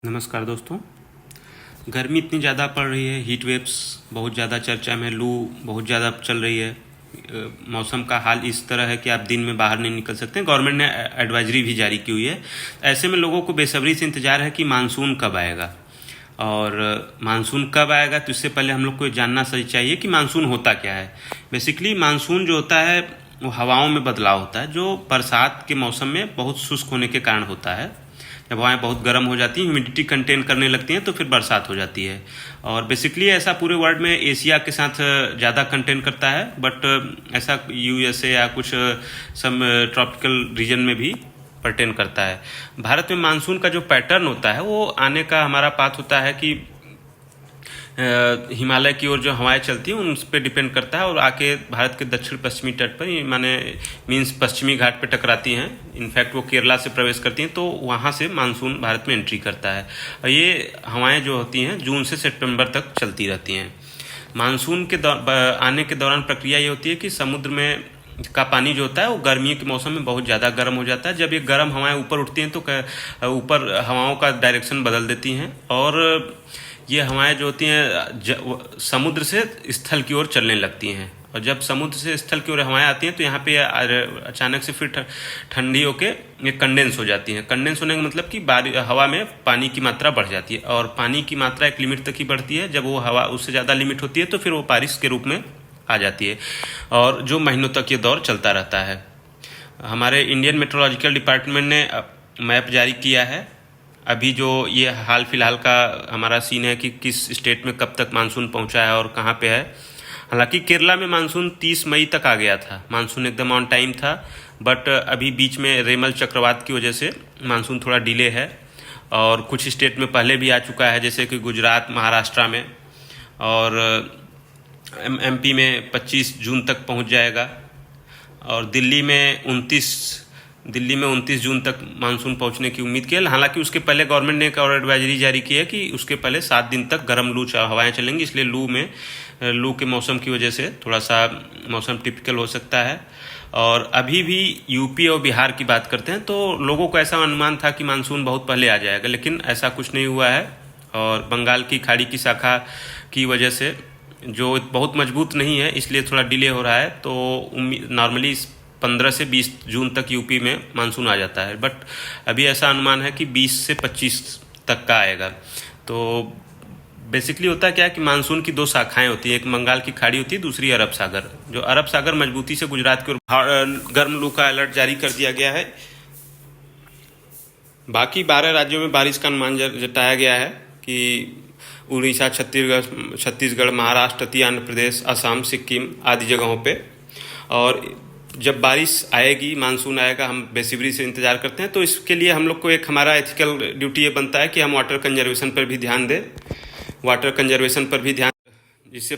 नमस्कार दोस्तों। गर्मी इतनी ज़्यादा पड़ रही है, हीट वेव्स बहुत ज़्यादा चर्चा में, लू बहुत ज़्यादा चल रही है। मौसम का हाल इस तरह है कि आप दिन में बाहर नहीं निकल सकते। गवर्नमेंट ने एडवाइजरी भी जारी की हुई है। ऐसे में लोगों को बेसब्री से इंतज़ार है कि मानसून कब आएगा, और मानसून कब आएगा तो इससे पहले हम लोग को जानना सही चाहिए कि मानसून होता क्या है। बेसिकली मानसून जो होता है वो हवाओं में बदलाव होता है, जो बरसात के मौसम में बहुत शुष्क होने के कारण होता है। जब हवाएं बहुत गर्म हो जाती हैं, ह्यूमिडिटी कंटेन करने लगती हैं, तो फिर बरसात हो जाती है। और बेसिकली ऐसा पूरे वर्ल्ड में एशिया के साथ ज़्यादा कंटेन करता है, बट ऐसा यूएसए या कुछ सम ट्रॉपिकल रीजन में भी पर्टेन करता है। भारत में मानसून का जो पैटर्न होता है वो आने का हमारा पाथ होता है कि हिमालय की ओर जो हवाएं चलती हैं उन पर डिपेंड करता है, और आके भारत के दक्षिण पश्चिमी तट पर माने मीन्स पश्चिमी घाट पे टकराती हैं। इनफैक्ट वो केरला से प्रवेश करती हैं, तो वहाँ से मानसून भारत में एंट्री करता है। और ये हवाएं जो होती हैं जून से सितंबर तक चलती रहती हैं। मानसून के आने के दौरान प्रक्रिया ये होती है कि समुद्र में का पानी जो होता है वो गर्मियों के मौसम में बहुत ज़्यादा गर्म हो जाता है। जब ये गर्म हवाएं ऊपर उठती हैं तो ऊपर हवाओं का डायरेक्शन बदल देती हैं, और ये हवाएं जो होती हैं समुद्र से स्थल की ओर चलने लगती हैं। और जब समुद्र से स्थल की ओर हवाएं आती हैं तो यहाँ पे अचानक से फिर ठंडी होके ये कंडेंस हो जाती हैं। कंडेंस होने का मतलब कि हवा में पानी की मात्रा बढ़ जाती है, और पानी की मात्रा एक लिमिट तक ही बढ़ती है। जब वो हवा उससे ज़्यादा लिमिट होती है तो फिर वो बारिश के रूप में आ जाती है, और जो महीनों तक ये दौर चलता रहता है। हमारे इंडियन मेट्रोलॉजिकल डिपार्टमेंट ने मैप जारी किया है। अभी जो ये हाल फिलहाल का हमारा सीन है कि किस स्टेट में कब तक मानसून पहुंचा है और कहाँ पे है। हालांकि केरला में मानसून 30 मई तक आ गया था, मानसून एकदम ऑन टाइम था, बट अभी बीच में रेमल चक्रवात की वजह से मानसून थोड़ा डिले है। और कुछ स्टेट में पहले भी आ चुका है, जैसे कि गुजरात, महाराष्ट्र में, और एमपी में 25 जून तक पहुंच जाएगा, और दिल्ली में 29 जून तक मानसून पहुंचने की उम्मीद की है। हालांकि उसके पहले गवर्नमेंट ने एक और एडवाइजरी जारी की है कि उसके पहले 7 दिन तक गर्म लू हवाएं चलेंगी, इसलिए लू के मौसम की वजह से थोड़ा सा मौसम टिपिकल हो सकता है। और अभी भी यूपी और बिहार की बात करते हैं तो लोगों को ऐसा अनुमान था कि मानसून बहुत पहले आ जाएगा, लेकिन ऐसा कुछ नहीं हुआ है। और बंगाल की खाड़ी की शाखा की वजह से जो बहुत मजबूत नहीं है, इसलिए थोड़ा डिले हो रहा है। तो नॉर्मली 15 से 20 जून तक यूपी में मानसून आ जाता है, बट अभी ऐसा अनुमान है कि 20 से 25 तक का आएगा। तो बेसिकली होता क्या है कि मानसून की 2 शाखाएं होती है, एक बंगाल की खाड़ी होती है, दूसरी अरब सागर। जो अरब सागर मजबूती से गुजरात की ओर गर्म लू का अलर्ट जारी कर दिया गया है। बाकी 12 राज्यों में बारिश का अनुमान जताया गया है कि उड़ीसा, छत्तीसगढ़, महाराष्ट्र, आंध्र प्रदेश, असम, सिक्किम आदि जगहों पे। और जब बारिश आएगी, मानसून आएगा, हम बेसब्री से इंतज़ार करते हैं। तो इसके लिए हम लोग को एक हमारा एथिकल ड्यूटी ये बनता है कि हम वाटर कंजर्वेशन पर भी ध्यान दें, जिससे